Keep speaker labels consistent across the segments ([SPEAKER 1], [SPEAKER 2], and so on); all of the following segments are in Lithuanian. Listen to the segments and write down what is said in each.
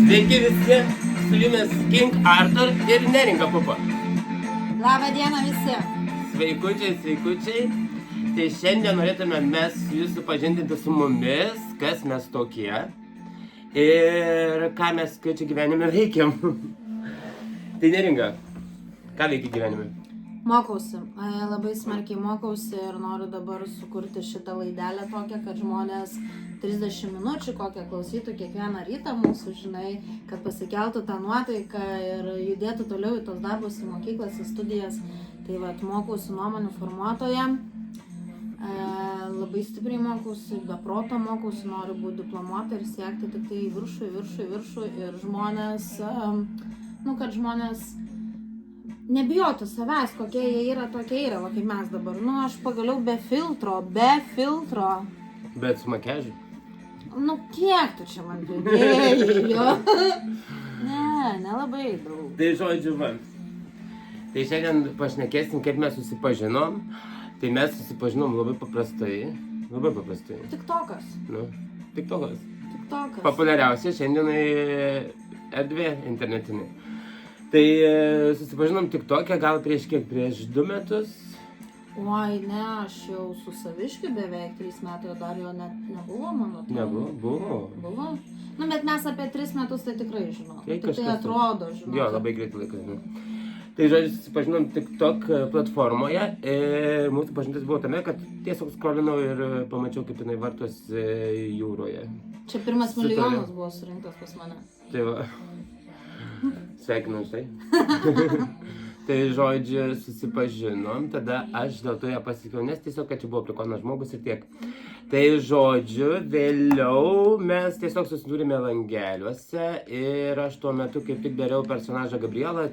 [SPEAKER 1] Sveiki visi, su jumis King Arthur ir Neringa Pupa.
[SPEAKER 2] Labą dieną visi.
[SPEAKER 1] Sveikučiai. Tai šiandien norėtume mes jūs supažindinti su mumis, kas mes tokie ir ką mes čia gyvenime veikiam. Tai Neringa, ką veiki gyvenime?
[SPEAKER 2] Mokausi, labai smarkiai mokausi ir noriu dabar sukurti šitą laidelę tokią, kad žmonės 30 minučių kokią klausytų kiekvieną rytą mūsų, žinai, kad pasikeltų tą nuotaiką ir judėtų toliau į tos darbus, į mokyklas, į studijas. Tai vat, mokausi nuomonių formuotoja, labai stipriai mokausi, be proto mokausi, noriu būti diplomuota ir siekti tik tai viršų ir žmonės, kad žmonės nebijotų savęs, kokie jie yra, tokie yra, va kaip mes dabar. Aš pagaliau be filtro.
[SPEAKER 1] Bet su makiažu?
[SPEAKER 2] Kiek tu čia man pridėjai, jo? Nelabai daug.
[SPEAKER 1] Tai žodžiu, va. Tai šiandien pašnekėsim, kaip mes susipažinom. Tai mes susipažinom labai paprastai.
[SPEAKER 2] TikTokas.
[SPEAKER 1] TikTokas.
[SPEAKER 2] TikTokas.
[SPEAKER 1] Populiariausia šiandienai erdvė internetinė. Tai susipažinom TikTok'e gal prieš 2 metus.
[SPEAKER 2] Oi, ne, aš jau su Saviškiu beveik 3 metai, o dar jo net nebuvo, mano.
[SPEAKER 1] Nebuvo.
[SPEAKER 2] Buvo? Bet mes apie 3 metus tai tikrai žinom. Tai atrodo, žinom.
[SPEAKER 1] Jo, labai greitai laikas žinom. Tai žodžiu, susipažinom TikTok platformoje ir mūsų pažintis buvo tame, kad tiesiog skrolinau ir pamačiau, kaip jinai vartosi jūroje.
[SPEAKER 2] Čia 1 milijonas buvo surinktas pas mane.
[SPEAKER 1] Tai va. Sveikinu už tai. Tai žodžiu, susipažinom, tada aš dėl to ją pasiekiau, nes tiesiog, kad čia buvo prikonas žmogus ir tiek. Tai žodžiu, vėliau mes tiesiog susidūrėme langeliuose ir aš tuo metu kaip tik dariau personažą Gabrielą,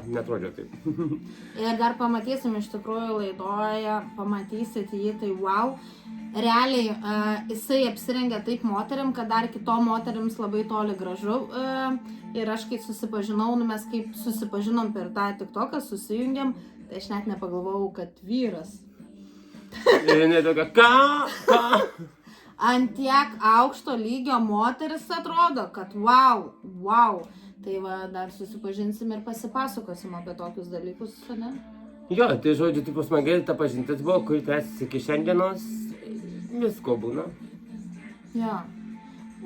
[SPEAKER 1] netrodžiau taip.
[SPEAKER 2] Ir dar pamatysim iš tikrųjų laidoje, pamatysit jį, tai wow. Realiai jisai apsirengia taip moterim, kad dar kitom moterims labai toli gražu. Ir aš kai susipažinau, mes kaip susipažinom per tą TikToką, susijungiam, tai aš net nepagalvojau, kad vyras.
[SPEAKER 1] Ir jinai tokia, ką?
[SPEAKER 2] Ant tiek aukšto lygio moteris atrodo, kad wow. Tai va, dar susipažinsim ir pasipasakosim apie tokius dalykus, ne?
[SPEAKER 1] Jo, tai žodžiu, tipo smagiai ta pažintis buvo, kuri tęsiasi iki šiandienos. Visko būna.
[SPEAKER 2] Jo.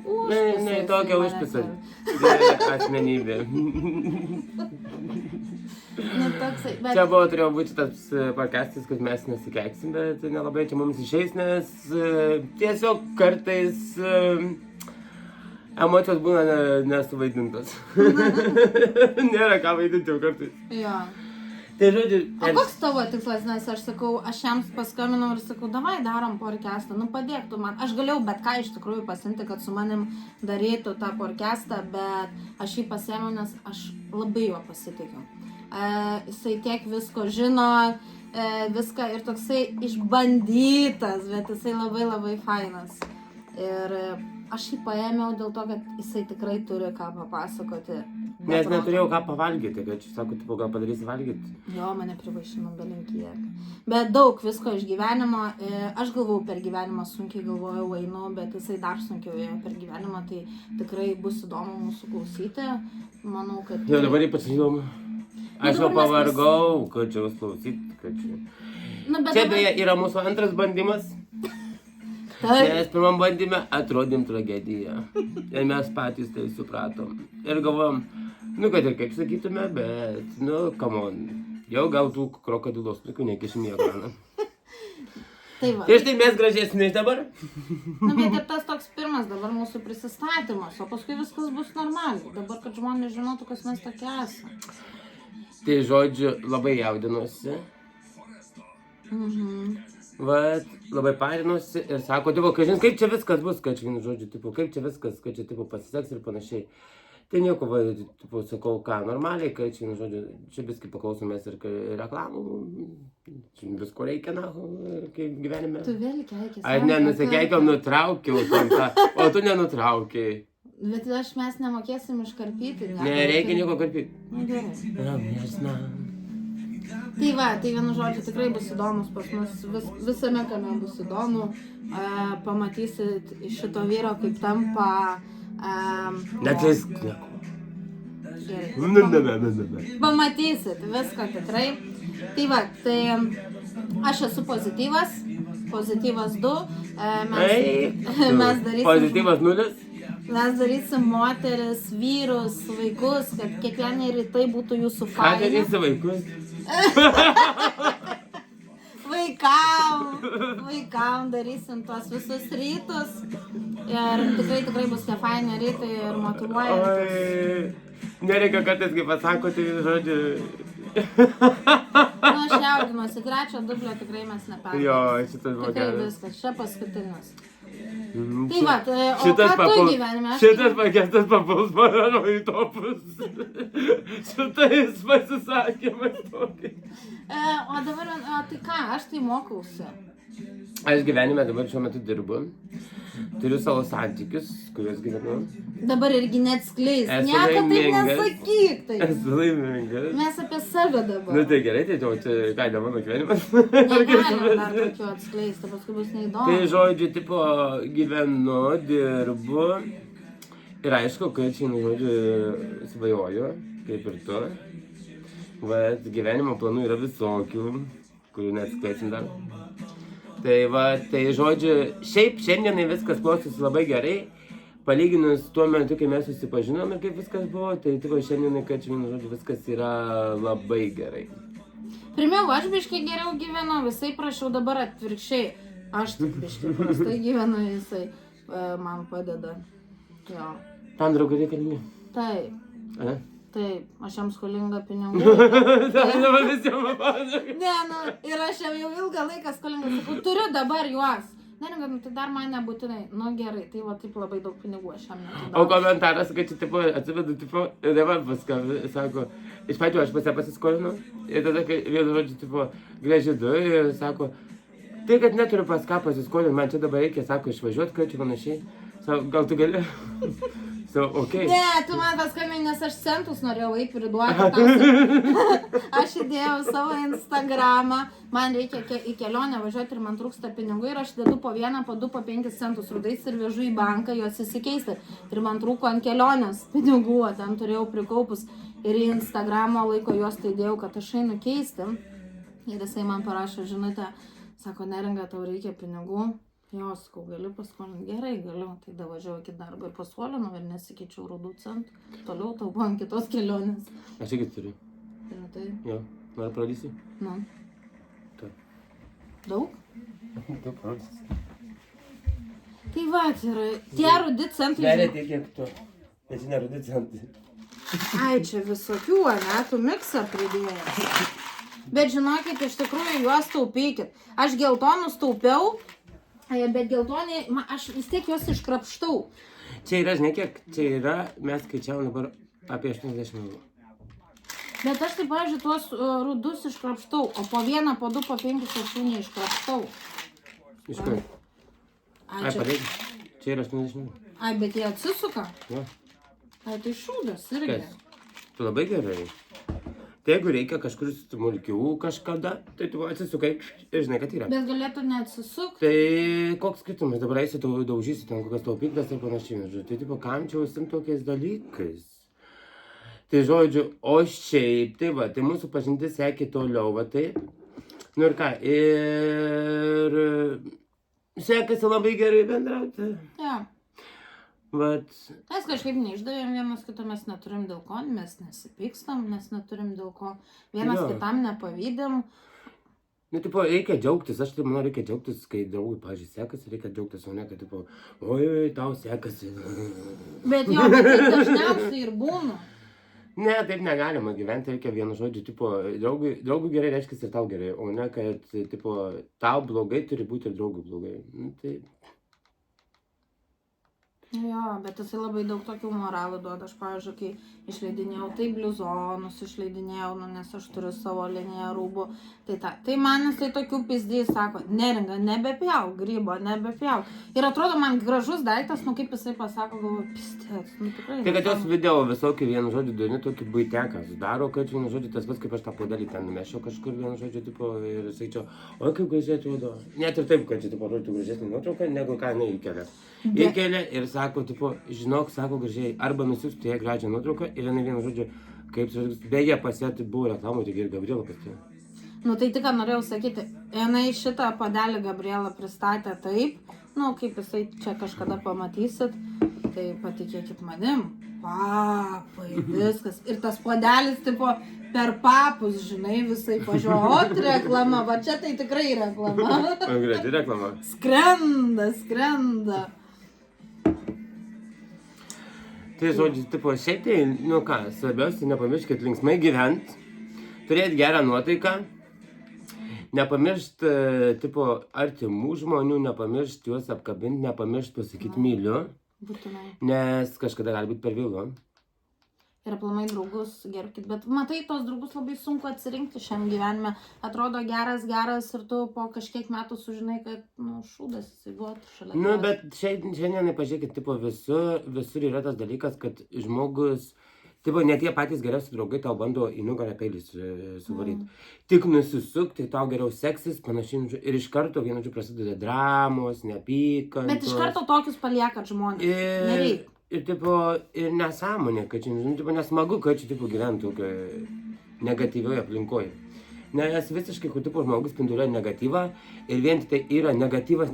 [SPEAKER 1] Ne, tokia užpisa. Asmenybė. Čia buvo, turėjo būti šitas podcastas, kad mes nesikeiksim, bet nelabai čia mums išeis, nes tiesiog kartais emocijos būna nesuvaidintos. Nėra ką vaidinti jau kartais.
[SPEAKER 2] Jo.
[SPEAKER 1] Tai žodžiu...
[SPEAKER 2] O koks tavo tikslas, nes aš sakau, aš jam paskambinau ir sakau, davai darom podcastą, padėk tu man. Aš galėjau bet ką iš tikrųjų pasimti, kad su manim darytų tą podcastą, bet aš jį pasiėmiau, nes aš labai jo pasitikiu. Jisai tiek visko žino, viską ir toksai išbandytas, bet jisai labai fainas. Ir aš jį paėmiau dėl to, kad jisai tikrai turi ką papasakoti.
[SPEAKER 1] Nes neturėjau ką pavalgyti, kad čia sako, gal padarysi valgyti.
[SPEAKER 2] Jo, mane privaišino belinkiek. Bet daug visko iš gyvenimo. Aš galvojau per gyvenimą, sunkiai galvojau, einu, bet jisai dar sunkiau ėjo per gyvenimą, tai tikrai bus įdomu mūsų klausyti. Manau, kad...
[SPEAKER 1] Jo, dabar ypač įdomu. Aš jau pavargau, kad čia jūs klausyti, kad čia... Čia beje yra mūsų antras bandymas. Nes pirmam bandyme atrodėm tragediją. Ir mes patys tai supratom. Ir galvojom, kad ir kaip sakytume, bet, come on. Jau gal tų krokodilos tokių nekišim į ekraną. Tai štai mes gražesni dabar.
[SPEAKER 2] Bet ir tas toks pirmas dabar mūsų prisistatymas, o paskui viskas bus normaliai. Dabar, kad žmonės žinotų, kas mes tokie esame.
[SPEAKER 1] Tai žodžiu, labai jaudinuosi. Vat, labai parinuosi ir sako, kažin, kaip čia viskas bus, kad čia, žodžiu, kaip čia viskas, kad čia, pasiseks ir panašiai. Tai nieko, va, sakau, ką, normaliai, kad čia, žodžiu, čia viskai paklausomės ir reklamų, visko reikia, kaip gyvenime.
[SPEAKER 2] Tu vėl keikėsi.
[SPEAKER 1] Aš nenusikeikiau, nutraukiau tam tą, o tu nenutraukiai.
[SPEAKER 2] Bet mes nemokėsim iškarpyti.
[SPEAKER 1] Nereikia nieko karpyti.
[SPEAKER 2] Gerai. Tai va, tai vienu žodžiu tikrai bus įdomus pas mus, visame kame bus įdomu. Pamatysit iš šito vyro, kaip tampa
[SPEAKER 1] Neatleisk nieko.
[SPEAKER 2] gerai. Pamatysit viską tikrai. Tai va, tai aš esu pozityvas 2. Mes darysim...
[SPEAKER 1] Pozityvas 0.
[SPEAKER 2] Mes darysim moteris, vyrus, vaikus, kad kiekvienai rytai būtų jūsų
[SPEAKER 1] Ką
[SPEAKER 2] faini.
[SPEAKER 1] darysi vaikus?
[SPEAKER 2] Vaikam darysim tuos visus rytus. Ir tikrai bus tie faini rytai ir motyvuojantis.
[SPEAKER 1] Oi, nereikia kartais, kai pasako, tai žodžiu.
[SPEAKER 2] Nu, aš jaudinuosi, 3 dublio tikrai mes neperėmėm.
[SPEAKER 1] Jo, šitas buvo
[SPEAKER 2] Tikrai
[SPEAKER 1] geras.
[SPEAKER 2] viskas, čia paskutinis.
[SPEAKER 1] Mhm.
[SPEAKER 2] Tai va, o ką tu gyvenime?
[SPEAKER 1] Šitas pakestas papuls mano į topus. Šitais pasisakymais tokiais.
[SPEAKER 2] O dabar, tai ką, aš tai mokausi.
[SPEAKER 1] Aš gyvenime dabar šiuo metu dirbu. Turiu savo santykius, kuriuos gyvenu.
[SPEAKER 2] Dabar irgi neatskleis.
[SPEAKER 1] Esu
[SPEAKER 2] Nieko taip
[SPEAKER 1] laimingas.
[SPEAKER 2] nesakyk. Tai.
[SPEAKER 1] Esu laimingas.
[SPEAKER 2] Mes apie save dabar.
[SPEAKER 1] Nu tai gerai, tai čia ką, ne mano gyvenimas.
[SPEAKER 2] Negalim dar tokių atskleisti, paskui bus neįdomu.
[SPEAKER 1] Tai žodžiu, tipo, gyvenu, dirbu. Ir aišku, kad čia, žodžiu, svajoju, kaip ir tu. Bet gyvenimo planų yra visokių, kurių neatskleisim dar. Tai va, tai žodžiu, šiaip šiandienai viskas klostosi labai gerai. Palyginus tuo metu, kai mes susipažinom ir kaip viskas buvo, tai tipo šiandienai, kad žodžiu, viskas yra labai gerai.
[SPEAKER 2] Pirmiau, aš biškai geriau gyvenau, visai prašiau, dabar atvirkščiai. Aš tik biškai prastai gyvenu, jisai man padeda. Jo.
[SPEAKER 1] Tam draugai reikalingi?
[SPEAKER 2] Taip.
[SPEAKER 1] A?
[SPEAKER 2] Taip, aš jam skolinga pinigų.
[SPEAKER 1] Dabar visiems papasakoti.
[SPEAKER 2] Ne, nu, ir aš jam jau ilgą laiką skolinga, sakau, turiu dabar juos. Neringa, nu, tai dar man nebūtinai. Nu, gerai, tai va taip labai daug pinigų aš jam netudau.
[SPEAKER 1] O komentaras, kad čia, tipo, atsivedu, tipo, ir dabar sako, iš pradžių aš pas ją pasiskolinau, ir tada, kai vienu žodžiu, tipo, grąžinu ir sako, tai, kad neturiu pas ką pasiskolinti, man čia dabar reikia, sako, išvažiuoti, kad čia panašiai. Sako, gal tu gali? Okay.
[SPEAKER 2] Ne, tu man paskambini, nes aš centus norėjau eiti priduoti. Aš įdėjau savo Instagramą, man reikia į kelionę važiuoti ir man trūksta pinigų ir aš dedu po 1, po 2, po 5 centus rudais ir vežu į banką juos įsikeisti. Ir man trūko ant kelionės pinigų, o ten turėjau prikaupus ir į Instagramo laiko juos tai dėjau, kad aš einu keisti. Ir jisai man parašo žinutę, sako, Neringa, tau reikia pinigų. Jo, sakau, galiu paskolinti. Gerai, galiu. Tai davažiavau iki darbo ir paskolinau ir nesikeičiau rudų centų. Toliau tau buvo ant kitos kelionės.
[SPEAKER 1] Aš irgi turiu.
[SPEAKER 2] Ir tai?
[SPEAKER 1] Jo, nori parodysi?
[SPEAKER 2] Nu.
[SPEAKER 1] Tu.
[SPEAKER 2] Daug?
[SPEAKER 1] Tu parodysi.
[SPEAKER 2] Tai va, tie rudi centai.
[SPEAKER 1] Ne, tiek kiek tu. Bet čia ne rudi centai.
[SPEAKER 2] Ai, čia visokių, ne, tu miksą pridėjai. Bet žinokit, iš tikrųjų juos taupykit. Aš geltonus taupiau. Bet geltoniai, aš vis tiek juos iškrapštau.
[SPEAKER 1] Čia yra, žinai kiek, čia yra, mes skaičiavom dabar apie 80 eurų.
[SPEAKER 2] Bet aš taip, pavyzdžiui, tuos rudus iškrapštau, o po 1, po 2, po 5 aš jų neiškrapštau.
[SPEAKER 1] Iš kur? Ai, padėk. Čia yra 80 eurų.
[SPEAKER 2] Ai, bet jie atsisuka?
[SPEAKER 1] Jo.
[SPEAKER 2] Ai, tai šūdas irgi.
[SPEAKER 1] Kas? Tu labai gerai. Tai jeigu reikia kažkur smulkių kažkada, tai tu atsisukai ir žinai, kad yra.
[SPEAKER 2] Bet galėtų neatsisukti.
[SPEAKER 1] Tai koks skirtumas, dabar eisi, daužysi ten kokias taupyklas ir panašiai. Tai tipo, kam čia užsim tokiais dalykais? Tai žodžiu, o šiaip, tai va, tai mūsų pažintis sekė toliau, va taip. Nu ir ką, ir sekasi labai gerai bendrauti.
[SPEAKER 2] Ja.
[SPEAKER 1] Vat.
[SPEAKER 2] Mes kažkaip neišdavėm vienas kito, mes neturim dėl ko, mes nesipykstam, mes neturim dėl ko. Vienas kitam nepavydėm.
[SPEAKER 1] Nu, tipo, reikia džiaugtis, aš tai manau, reikia džiaugtis, kai draugui, pavyzdžiui, sekasi, reikia džiaugtis, o ne, kad, tipo, oi, tau sekasi.
[SPEAKER 2] Bet jo, bet tai dažniausiai ir būna.
[SPEAKER 1] Ne, taip negalima gyventi, reikia vienu žodžiu, tipo, draugui gerai reiškia ir tau gerai, o ne, kad, tipo, tau blogai turi būti ir draugui blogai. Nu, tai...
[SPEAKER 2] Jo, bet jisai labai daug tokių moralų duoda. Aš, pavyzdžiui, kai išleidinėjau tai bliuzonus, išleidinėjau, nu, nes aš turiu savo liniją rūbų. Tai man jisai tokių pizdys sako, Neringa, nebepjauk grybo, nebepjauk. Ir atrodo man gražus daiktas, nu kaip jisai pasako, galvoju, pistėts, nu tikrai.
[SPEAKER 1] Tai kad jos video visokį vienu žodžiu duoni, tokį buiteką sudaro, kad vienu žodžiu tas pats, kaip aš tą puodelį ten numešiau kažkur vienu žodžiu, tipo, ir sakyčiau, oi kaip gražiai atrodo. Net ir taip, kad čia, tipo, rodytų gražesnį nuotrauką, negu ką jinai įkelia. Įkelia ir sako, sako, tipo, žinok, sako gražiai, arba nusiųstų ją gražią nuotrauką ir vienu žodžiu, kaip, beje, pas ją tai buvo reklamų, tik ir Gabriela pas ją.
[SPEAKER 2] Nu tai tik norėjau sakyti, jinai šitą padelį Gabriela pristatė taip, nu kaip jisai čia kažkada pamatysit, tai patikėkit manim, papai, viskas. Ir tas padelis, tipo, per papus, žinai, visai pažiūrėjot reklama, va čia tai tikrai reklama.
[SPEAKER 1] Graži reklama.
[SPEAKER 2] Skrenda.
[SPEAKER 1] Tai žodžiu, tipo, šiaip tai, nu ką, svarbiausia, nepamirškit linksmai gyvent, turėti gerą nuotaiką, nepamiršt, tipo, artimų žmonių, nepamiršt juos apkabinti, nepamiršt pasakyti myliu,
[SPEAKER 2] Būtinai.
[SPEAKER 1] nes kažkada gali būti per vėlu.
[SPEAKER 2] Ir aplamai draugus gerbkit, bet matai, tos draugus labai sunku atsirinkti šiam gyvenime. Atrodo geras ir tu po kažkiek metų sužinai, kad, nu, šūdas jisai buvo šalia.
[SPEAKER 1] Nu, bet šiandien, pažiūrėkit, tipo, visur yra tas dalykas, kad žmogus, tipo, net tie patys geriausi draugai tau bando į nugarą peilį suvaryti. Tik nusisuk, tai tau geriau seksis, panašiai, ir iš karto vienu žodžiu prasideda dramos, neapykantos.
[SPEAKER 2] Bet iš karto tokius paliekat žmonės. Nereik.
[SPEAKER 1] Ir, tipo, ir nesąmonė, kad čia, tipo, nesmagu, kad čia, tipo, gyventų negatyvioje aplinkoje. Nes visiškai, kur, tipo, žmogus spinduliuoja negatyvą ir vien tai yra negatyvas,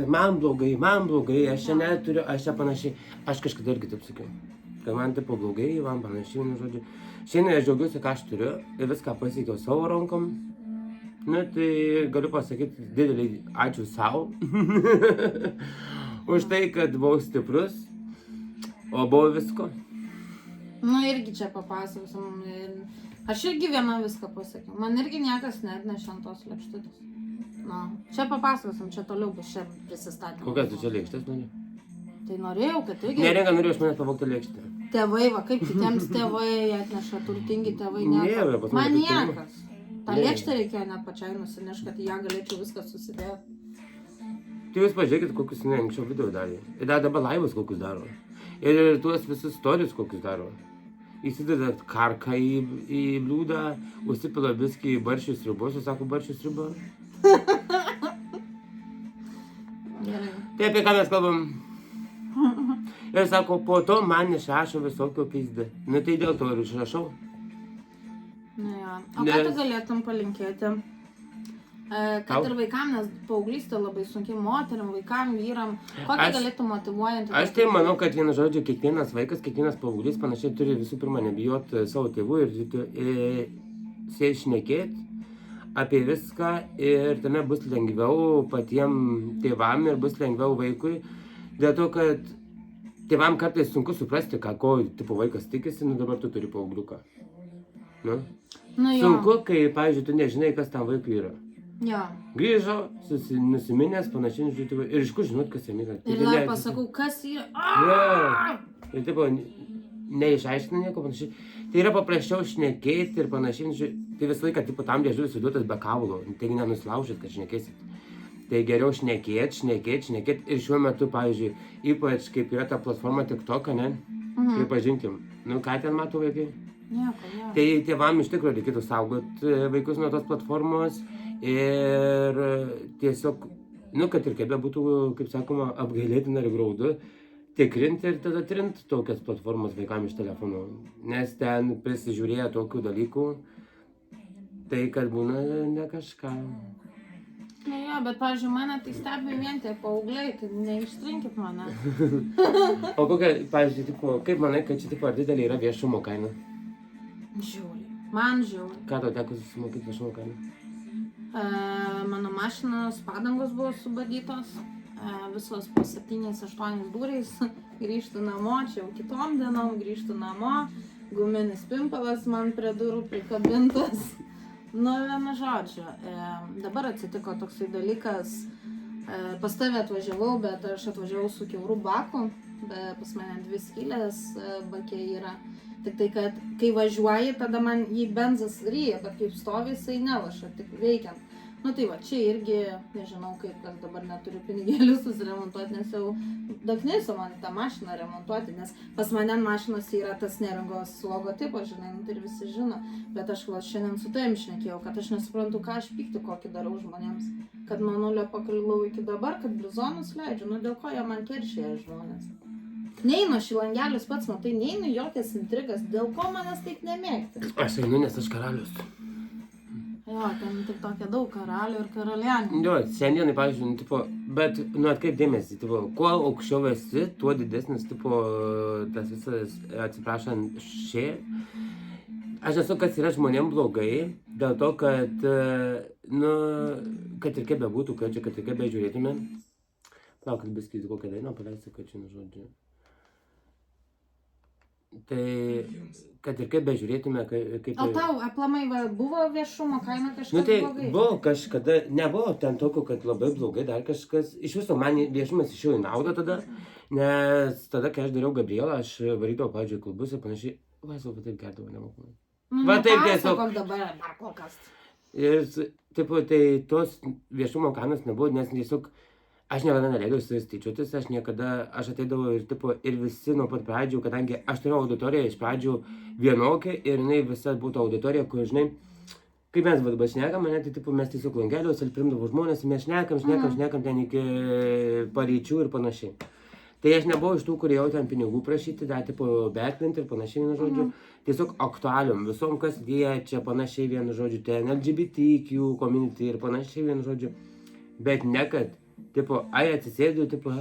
[SPEAKER 1] man blogai, aš čia neturiu, aš čia panašiai. Aš kažkada irgi taip sakiau, kad man, tipo, blogai, man panašiai, nu, žodžiu. Šiandien aš džiaugiuosi, ką aš turiu ir viską pasiekiau savo rankom. Nu, tai galiu pasakyti didelį ačiū savo už tai, kad buvau stiprus. O buvo visko?
[SPEAKER 2] Nu, irgi čia papasakosim. Aš irgi viena viską pasakiau. Man irgi niekas neatnešė ant tos lėkštutės. Nu, čia papasakosim, čia toliau bus čia prisistatymą.
[SPEAKER 1] Kokias tu čia lėkštės nori?
[SPEAKER 2] Tai norėjau, kad irgi...
[SPEAKER 1] Nerenka, norėjau iš manęs pavogti lėkštę.
[SPEAKER 2] Tėvai, va, kaip kitiems tėvai atneša, turtingi tėvai nieko. Man niekas. Ta lėkštė reikėjo net pačiai nusinešti, kad ją galėčiau viską susidėti.
[SPEAKER 1] Tai jūs pažiūrėkit, kokius anksčiau video darė. Ir dar dabar laivus kokius daro. Ir tuos visus storius kokius daro. Įsideda karką į bliūdą, užsipila biskį į barščių sriubos, sako barščių sriuba.
[SPEAKER 2] Gerai.
[SPEAKER 1] Tai apie ką mes kalbam? Ir sako, po to man išrašo visokio pizdę. Nu tai dėl to ir išrašau.
[SPEAKER 2] Nu jo. O ką tu galėtum palinkėti? Kad ir vaikam, nes paauglystė labai sunkiai moteriam, vaikam, vyram. Kokią galėtų motyvuojantį?
[SPEAKER 1] Aš tai manau, kad vienu žodžiu, kiekvienas vaikas, kiekvienas paauglys panašiai turi visų pirma nebijoti savo tėvų ir šnekėti apie viską ir tame bus lengviau patiem tėvam ir bus lengviau vaikui. Dėl to, kad tėvam kartais sunku suprasti, ko tipo vaikas tikisi, nu dabar tu turi paaugliuką. Nu? Sunku, kai, pavyzdžiui, tu nežinai, kas tam vaikui yra.
[SPEAKER 2] Jo.
[SPEAKER 1] Grįžo, nusiminęs, panašiai, ir iš kur žinot, kas jam yra.
[SPEAKER 2] Ir dar pasakau, kas yra.
[SPEAKER 1] Ir taip, neišaiškina nieko panašiai. Tai yra paprasčiau šnekėti ir panašiai. Tai visą laiką, tipo, tam liežuvis suduotas be kaulo. Taigi nenuslaužit, kad šnekėsit. Tai geriau šnekėti. Ir šiuo metu, pavyzdžiui, ypač kaip yra ta platforma TikTok, ne? Pripažinkim. Nu, ką ten mato vaikai?
[SPEAKER 2] Nieko.
[SPEAKER 1] Tai tėvam iš tikrųjų reikėtų saugoti vaikus nuo tos platformos. Ir tiesiog, nu, kad ir kaip būtų, kaip sakoma, apgailėtina ir graudu, tikrinti ir tada trinti tokias platformas vaikam iš telefonų. Nes ten prisižiūrėję tokių dalykų, tai kad būna ne kažką.
[SPEAKER 2] Nu jo, bet, pavyzdžiui, mane tai stebi vien tie paaugliai, tai neištrinkit mane.
[SPEAKER 1] O kokia, pavyzdžiui, tipo, kaip manai, kad čia tipo, ar didelė yra viešumo kaina?
[SPEAKER 2] Žiauriai. Man žiauriai.
[SPEAKER 1] Ką tau teko susimokyti viešumo kainą?
[SPEAKER 2] Mano mašinos padangos buvo subadytos, visos po 7-8 dūriais, grįžtu namo, čia jau kitom dienom grįžtu namo, guminis pimpalas man prie durų prikabintas. Nu, vienu žodžiu, dabar atsitiko toksai dalykas, pas tave atvažiavau, bet aš atvažiavau su kiauru baku, pas mane 2 skylės bakė yra. Tik tai, kad kai važiuoji, tada man jį benzas ryja, bet kaip stovi, jisai nevaša, tik veikiant. Nu tai va, čia irgi, nežinau, kaip kas dabar neturiu pinigėlių susiremontuoti, nes jau daknysiu man tą mašiną remontuoti, nes pas mane mašinos yra tas neringos logotipas, žinai, nu tai ir visi žino, bet aš šiandien su tavim šnekėjau, kad aš nesuprantu, ką aš pyktį kokį darau žmonėms, kad nuo nulio paklilau iki dabar, kad blizonus leidžiu, nu dėl ko jie man keršėja žmonės. Neinu šilangelius pats, matai, neinu jokias intrigas, dėl ko manęs taip nemėgti.
[SPEAKER 1] Aš einu, nes aš karalius.
[SPEAKER 2] Jo, ten tik tokia daug karalių ir karalienių.
[SPEAKER 1] Jo, šiandienai, pavyzdžiui, tipo, bet, atkreip dėmesį, tipo, kuo aukščiau esi, tuo didesnis, tipo, tas visas, atsiprašant, Aš esu, kas yra žmonėm blogai, dėl to, kad, kad ir kaip bebūtų, kad ir kaip bežiūrėtume. Plaukit biskį, kokią dainą paleisiu, kad čia žodžiu. Tai, kad ir kaip bežiūrėtume, kaip...
[SPEAKER 2] O tau, aplamai, buvo viešumo kaina kažkas
[SPEAKER 1] tai
[SPEAKER 2] blogai?
[SPEAKER 1] Buvo kažkada, nebuvo ten tokio, kad labai blogai, dar kažkas. Iš viso, man viešumas išėjo į naudą tada, nes tada, kai aš dariau Gabrielą, aš varydavau, pavyzdžiui, klubus ir panašiai. Vaisau, taip gerdavau, nemokamai. Va taip tiesiog.
[SPEAKER 2] Dabar dar kokias.
[SPEAKER 1] Ir, tipo, tai tos viešumo kainos nebuvo, nes tiesiog aš niekada neleidau su jais tyčiotis, aš ateidavau ir, tipo, ir visi nuo pat pradžių, kadangi aš turėjau auditoriją iš pradžių vienokią ir jinai visa būtų auditorija, kur, žinai, kai mes dabar šnekam, tai, tipo, mes tiesiog langeliuose ir primdavau žmonės, mes šnekam ten iki paryčių ir panašiai. Tai aš nebuvau iš tų, kurie jau ten pinigų prašyti, dar tipo backlinti ir panašiai, vienu žodžiu. Tiesiog aktualiom, visom, kas liečia, panašiai, vienu žodžiu, ten LGBTQ community ir panašiai, vienu žodžiu. Bet ne kad, tipo, atsisėdau, tipo,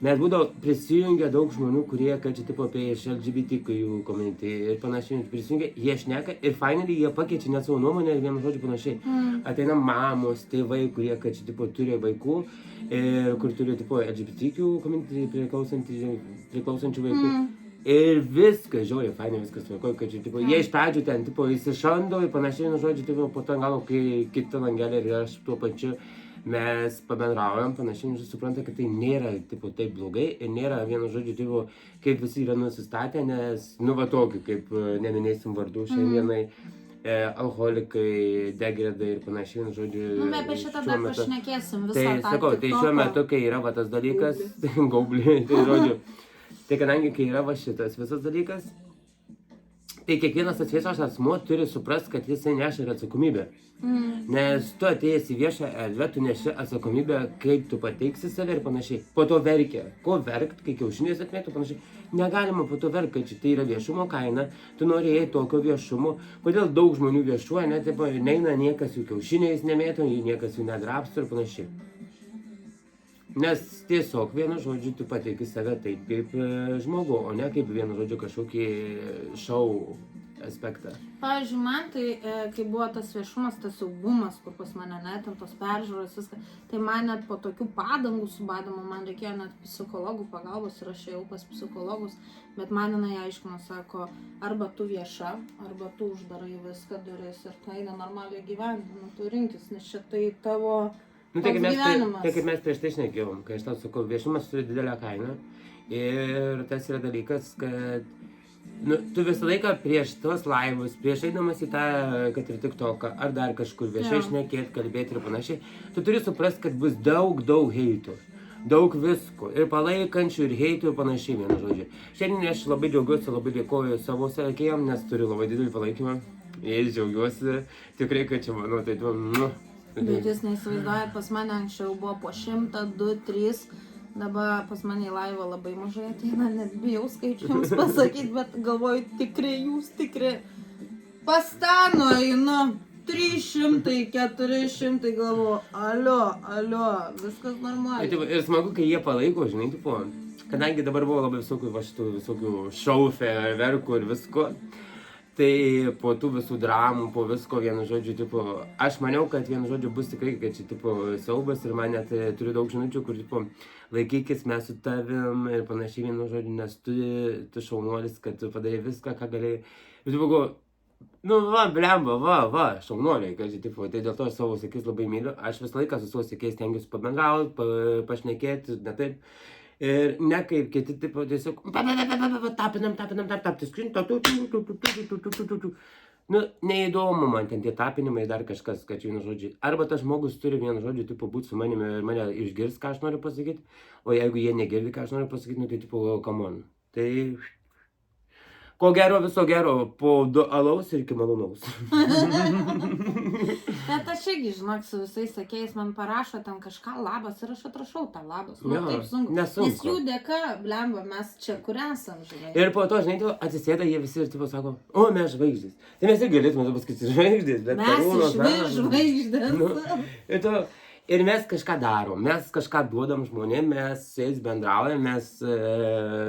[SPEAKER 1] nes būdavo prisijungia daug žmonių, kurie, kad čia, tipo, apie LGBTQ community ir panašiai, prisijungia, jie šneka ir finally jie pakeičia net savo nuomonę ir vienu žodžiu panašiai. Ateina mamos, tėvai, kurie, kad čia, tipo, turi vaikų. Ir kur turiu, tipo, LGBTQ community priklausančių vaikų. Ir viskas, žiauriai, fainai viskas tvarkoja, kad, tipo, jie iš pradžių ten, tipo, įsišando ir panašiai, žodžiu, tipo, po to galo, kai kita langelė ir aš tuo pačiu mes pabendraujam, panašiai, supranta, kad tai nėra, tipo, taip blogai ir nėra, vienu žodžiu, tipo, kaip visi yra nusistatę, nes, va tokį, kaip neminėsim vardų šiandienai. Alkoholikai, degredai ir panašiai, žodžiu.
[SPEAKER 2] Apie šitą dar pašnekėsim visą
[SPEAKER 1] tą. Tai sakau, tai šiuo metu, kai yra va tas dalykas, gaublį, tai žodžiu. Tai kadangi, kai yra va šitas visas dalykas, tai kiekvienas atviešas asmuo turi suprasti, kad jisai neša ir atsakomybę. Nes tu atėjęs į viešą erdvę, tu neši atsakomybę, kaip tu pateiksi save ir panašiai. Po to verkia. Ko verkt, kai kiaušinės atmėtų panašiai. Negalima po to verkt, kad tai yra viešumo kaina, tu norėjai tokio viešumo. Kodėl daug žmonių viešuoja, net neina niekas jų kiaušiniais nemėto, niekas jų nedrapsto ir panašiai. Nes tiesiog vienu žodžiu tu pateiki save taip kaip žmogų, o ne kaip vienu žodžiu kažkokį šou aspektą.
[SPEAKER 2] Pavyzdžiui, man tai, kai buvo tas viešumas, tas saugumas, kur pas mane net tos peržiūros, viską, tai man net po tokių padangų subadimo, man reikėjo net psichologų pagalbos ir aš ėjau pas psichologus, bet man jinai aiškino, sako, arba tu vieša, arba tu uždarai viską duris ir tai nenormaliai gyventi, tu rinkis, nes čia tai tavo gyvenimas. Tai kaip mes prieš tai šnekėjom, kai aš tau sakau, viešumas turi didelę kainą ir tas yra dalykas, kad tu visą laiką prieš tos laivus, prieš eidamas į tą, kad ir TikToką, ar dar kažkur viešai šnekėti, kalbėti ir panašiai, tu turi suprasti, kad bus daug heitų, daug visko, ir palaikančių, ir heitų, ir panašiai, vienu žodžiu. Šiandien aš labai džiaugiuosi, labai dėkoju savo sekėjam, nes turiu labai didelį palaikymą, ir džiaugiuosi, tikrai, kad čia, manau, tai tu, Bet jūs neįsivaizduojat, pas mane anksčiau buvo po 100, 2, 3. Dabar pas mane į laivą labai mažai ateina, net bijau skaičiams pasakyti, bet galvoju, jūs tikri. Pas Stano einu 300, 400, galvoju, alio, viskas normaliai.
[SPEAKER 1] Ir smagu, kai jie palaiko, žinai, tipo, kadangi dabar buvo labai visokių šou, fejerverkų ir visko. Tai po tų visų dramų, po visko, vienu žodžiu, tipo, aš maniau, kad vienu žodžiu bus tikrai, kad čia, tipo, siaubas ir man net turiu daug žinučių, kur, tipo, laikykis mes su tavim ir panašiai, vienu žodžiu, nes tu šaunuolis, kad tu padarai viską, ką galėjai. Ir tipo, blemba, šaunuoliai, kad, tipo, tai dėl to aš savo sekėjus labai myliu. Aš visą laiką su savo sekėjais stengiuosi pabendrauti, pašnekėti, ne taip. Ir ne kaip kiti, tipo, tiesiog tapinam, skrin, neįdomu man ten tie tapinimai, dar kažkas, kad vienu žodžiu. Arba tas žmogus turi vienu žodžiu, tipo, būti su manimi ir mane išgirs, ką aš noriu pasakyti, o jeigu jie negirdi, ką aš noriu pasakyti, tai tipo, come on. Tai Ko gero, viso gero, po 2 alaus ir iki malonaus.
[SPEAKER 2] Bet aš irgi, žinok, su visais sakėjais man parašo ten kažką labas ir aš atrašau tą labas. Nu, taip sunku.
[SPEAKER 1] Nesunku.
[SPEAKER 2] Nes jų dėka, blemba, mes čia kur esam, žinai.
[SPEAKER 1] Ir po to, žinai, atsisėda jie visi ir tipo sako, o, mes žvaigždės. Tai mes ir galėtume pasakyti žvaigždės, bet...
[SPEAKER 2] Mes žvaigždės.
[SPEAKER 1] Nu, ir mes kažką darom, mes kažką duodam žmonėm, mes su jais bendraujam, mes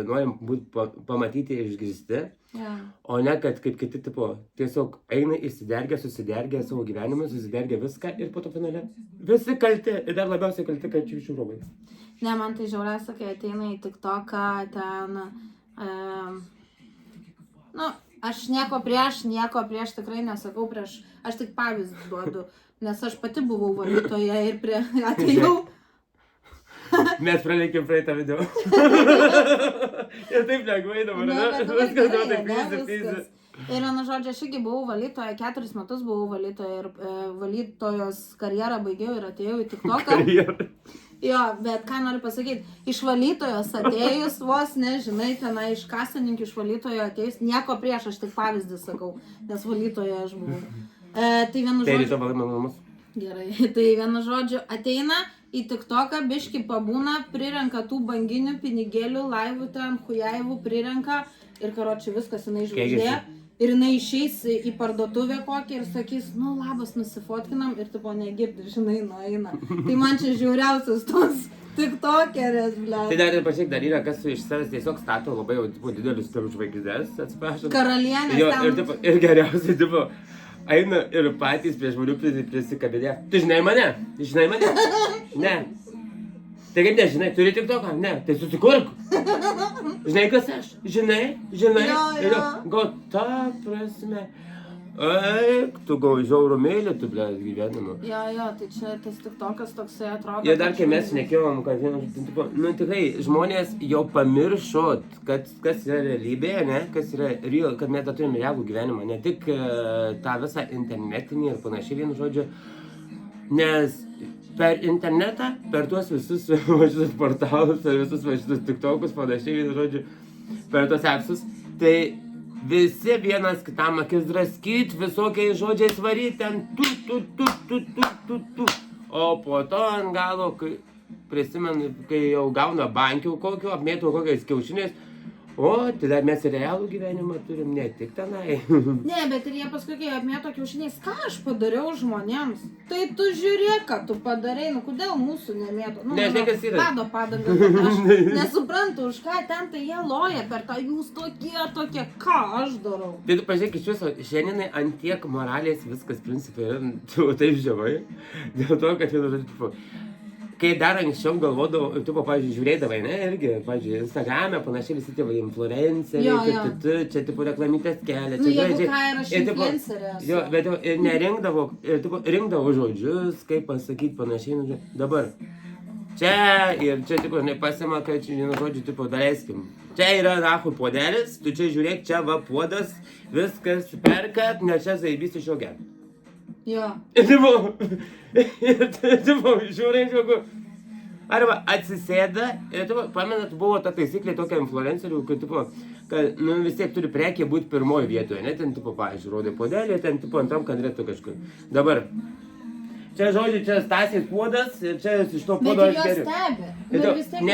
[SPEAKER 1] norim būti pamatyti ir išgirsti.
[SPEAKER 2] Yeah.
[SPEAKER 1] O ne, kad kaip kiti tipo tiesiog eina įsidergia, susidergia savo gyvenimą, susidergia viską ir po to finale visi kalti ir dar labiausiai kalti, kad čia iš Romai.
[SPEAKER 2] Ne, man tai žiauriausia, kai ateina į TikToką ten... Nu, aš nieko prieš tikrai nesakau prieš, aš tik pavyzdį duodu, nes aš pati buvau valytoje ir atėjau.
[SPEAKER 1] Mes praleikėm praeitą video. Ir taip lengvai dabar, ne? Viskas jau taip įsipysi.
[SPEAKER 2] Ir vienu žodžiu, aš irgi buvau valytoje, 4 metus buvau valytoje ir valytojos karjerą baigiau ir atėjau į TikToką. Jo, bet ką noriu pasakyti, iš valytojos atėjus, vos nežinai, tenai iš kasininkių iš valytojo atėjus, nieko prieš, aš tik pavyzdį sakau, nes valytoje aš buvau. Tai vienu žodžiu...
[SPEAKER 1] Tai ryto valai mano namus.
[SPEAKER 2] Gerai, tai vienu žodžiu ateina į TikToką, biški pabūna, prirenka tų banginių, pinigėlių, laivų ten, hujaivų prirenka ir karočiui viskas jinai žvaigždė. Ir jinai išeis į parduotuvę kokią ir sakys, nu labas, nusifotkinam ir tipo negirdi, žinai, nueina. Tai man čia žiauriausias tos TikTokerės, ble.
[SPEAKER 1] Tai dar ir pačiak dar yra, kas iš savęs tiesiog stato labai jau didelius tam žvaigždės, atsiprašau.
[SPEAKER 2] Karalienės
[SPEAKER 1] jo,
[SPEAKER 2] ten.
[SPEAKER 1] Ir geriausiai, tipo, eina ir patys prie žmonių prisikabinė. Tu žinai mane? Žinai mane? Ne. Tai kaip nežinai, turi TikToką? Ne. Tai susikurk. Žinai kas aš? Žinai?
[SPEAKER 2] Jo.
[SPEAKER 1] Gal ta prasme. Eik, tu gal žiaurumėlį, tu ble gyvenimą.
[SPEAKER 2] Jo, tai čia tas TikTokas toksai atrodo.
[SPEAKER 1] Ir dar kai mes šnekėjom, kad nu tikrai žmonės jau pamiršot, kas yra realybė, ne? Kas yra real, kad mes turim realų gyvenimą, ne tik tą visą internetinį ir panašiai, vienu žodžiu. Nes per internetą, per tuos visus šitus portalus, per visus šitus TikTokus, panašiai, vienu žodžiu, per tuos appsus, tai visi vienas kitam akis draskyt, visokiais žodžiais varyt ten tu. O po to ant galo, kai prisimenu, kai jau gauna bankių kokiu, apmėtų kokiais kiaušiniais, o, tai dar mes ir realų gyvenimą turim, ne tik tenai.
[SPEAKER 2] Ne, bet ir jie paskui, kai apmėto kiaušiniais, ką aš padariau žmonėms? Tai tu žiūrėk, ką tu padarei, nu kodėl mūsų nemėto? Nu,
[SPEAKER 1] žinai, kas yra.
[SPEAKER 2] Pado padangą, aš nesuprantu, už ką ten tai jie loja per tą, jūs tokie, ką aš darau?
[SPEAKER 1] Tai tu pažiūrėk, iš viso, šiandienai ant tiek moralės viskas principai yra taip žemai, dėl to, kad vienu žodžiu, kai dar anksčiau galvodavau, tu, pavyzdžiui, žiūrėdavai, ne, irgi, pavyzdžiui, Instagram'e, panašiai visi tėvai influenceriai, čia, tipo, reklamytės kelia,
[SPEAKER 2] čia gražiai. Nu, jeigu ką ir aš influencerė esu.
[SPEAKER 1] Jo, bet jau ir nerinkdavau, rinkdavau žodžius, kaip pasakyti panašiai, dabar. Čia ir čia, tipo, nepasima, kad čia vienu žodžiu, tipo, daleiskim. Čia yra rahui puodelis, tu čia žiūrėk, čia va puodas, viskas perkat, nes čia zaibys iš jo gerti.
[SPEAKER 2] Jo.
[SPEAKER 1] Ir tipo, žiūrėjai, žmogu, arba atsisėda, ir tipo, pamenat, buvo ta taisyklė tokia influencerių, kad, tipo, kad, nu, vis tiek turi prekė būti pirmoje vietoje, ne, ten, tipo, pavyzdžiui, rodė puodelį, ten, tipo, antram kadrėtų kažkur. Dabar, čia, žodžiu, čia Stasės puodas, ir čia iš to puodo aš geriu.
[SPEAKER 2] Bet jie stebi.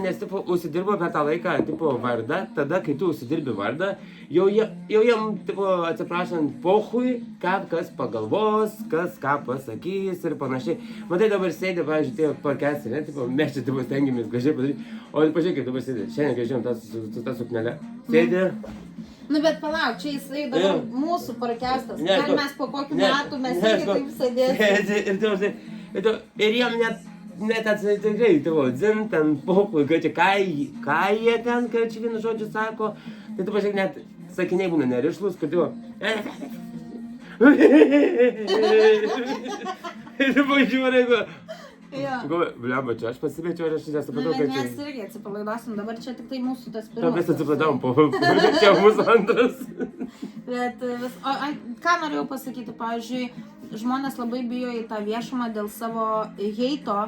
[SPEAKER 1] Nes, tipo, užsidirbo per tą laiką, tipo, vardą, tada, kai tu užsidirbi vardą, jau jiem, tipo, atsiprašant, pohui, ką kas pagalvos, kas ką pasakys ir panašiai. Matai, dabar sėdė, pavyzdžiui, tie podcastai, ne, tipo, mes čia, tipo, stengiamės gražiai padaryti, o pažiūrėk, kaip dabar sėdė, šiandien, kai žiūrėjom tą suknelę, sėdė.
[SPEAKER 2] Nu, bet palauk, čia jisai dabar mūsų podcastas, gal mes po kokių metų mes irgi taip sėdėsim.
[SPEAKER 1] Ir jiem net atsitikrai, tavo, dzin, ten pohui, kad čia ką jie ten, kad čia vienu žodžiu sako, tai tu pažiūrėk, net sakiniai būna nerišlus, kad tu... Ir tu pažiūrė, blemba, čia aš pasimėčiau ir aš nesupratau, kad čia...
[SPEAKER 2] Mes irgi atsipalaiduosim, dabar čia tik tai mūsų tas pirmas.
[SPEAKER 1] Mes atsipalaidavom, čia mūsų antras.
[SPEAKER 2] Bet ką norėjau pasakyti, pavyzdžiui, žmonės labai bijo į tą viešumą dėl savo heito,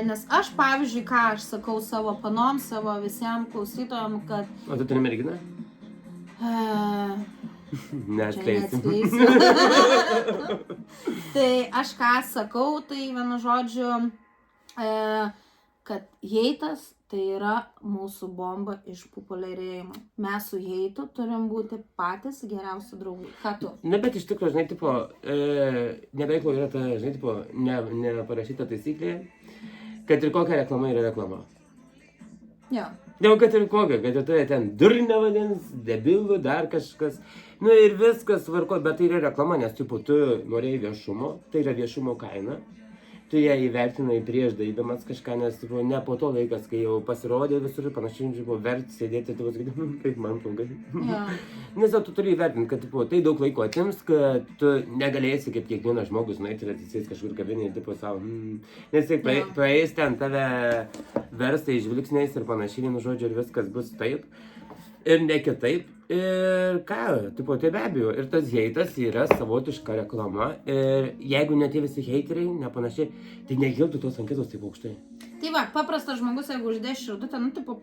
[SPEAKER 2] nes aš, pavyzdžiui, ką aš sakau savo panom, savo visiems klausytojams, kad...
[SPEAKER 1] O tu turi merginą? Neatskleisim.
[SPEAKER 2] Tai aš ką sakau, tai vienu žodžiu, kad heitas tai yra mūsų bomba išpopuliarėjimo. Mes su heitu turim būti patys geriausi draugai. Ką tu?
[SPEAKER 1] Na, bet iš tikrųjų, žinai, tipo, nebeiklo yra ta, žinai, tipo, neparašyta taisyklė, kad ir kokia reklama yra reklama.
[SPEAKER 2] Jo.
[SPEAKER 1] Jau, kad ir kokia, kad ir tai ten durne vadins, debilų, dar kažkas. Nu ir viskas svarko, bet tai yra reklama, nes, tipo, tu norėjai viešumo, tai yra viešumo kaina. Tu ją įvertinai prieš darydamas kažką, nes, tipo, ne po to laikas, kai jau pasirodė visur ir panašiai, tipo, verti sėdėti ir tu pasakyti, kaip man blogai.
[SPEAKER 2] Jo.
[SPEAKER 1] Nes tu turi įvertinti, kad, tipo, tai daug laiko atims, kad tu negalėsi kaip kiekvienas žmogus nueiti ir atsisės kažkur kavinėje, tipo, savo, Nes tai praeis ten tave verstai žvilgsniais ir panašiai, vienu žodžiu, ir viskas bus taip. Ir ne kitaip. Ir ką, tipo, tai be abejo, ir tas heitas yra savotiška reklama. Ir jeigu ne tie visi heiteriai, nepanašiai, tai nekiltų tos anketos taip aukštai.
[SPEAKER 2] Tai va, paprastas žmogus, jeigu uždės širdutę, nu, tipo,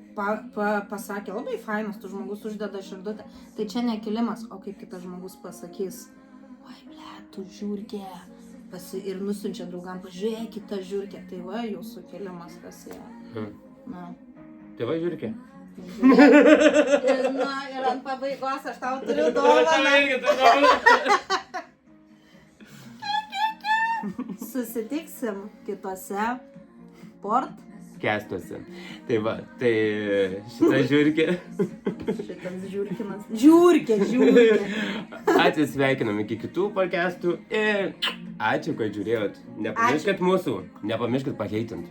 [SPEAKER 2] pasakė, labai fainas, tu žmogus uždeda širdutę, tai čia nekilimas, o kaip kitas žmogus pasakys, oi, ble, tu žiūrkė, ir nusiunčia draugam, pažiūrėkit tą žiūrkę, tai va, jūsų kilimas kas yra. Na.
[SPEAKER 1] Tai va, žiūrkė.
[SPEAKER 2] Na, ir ant pabaigos aš tau turiu dovaną. Susitiksim kitose
[SPEAKER 1] podcastuose. Tai va, tai šitą žiūrkė.
[SPEAKER 2] Šitas žiūrkinas. Žiūrkė.
[SPEAKER 1] Atsisveikinam iki kitų podcastų ir ačiū, kad žiūrėjot. Nepamirškit mūsų, nepamirškit paheitint.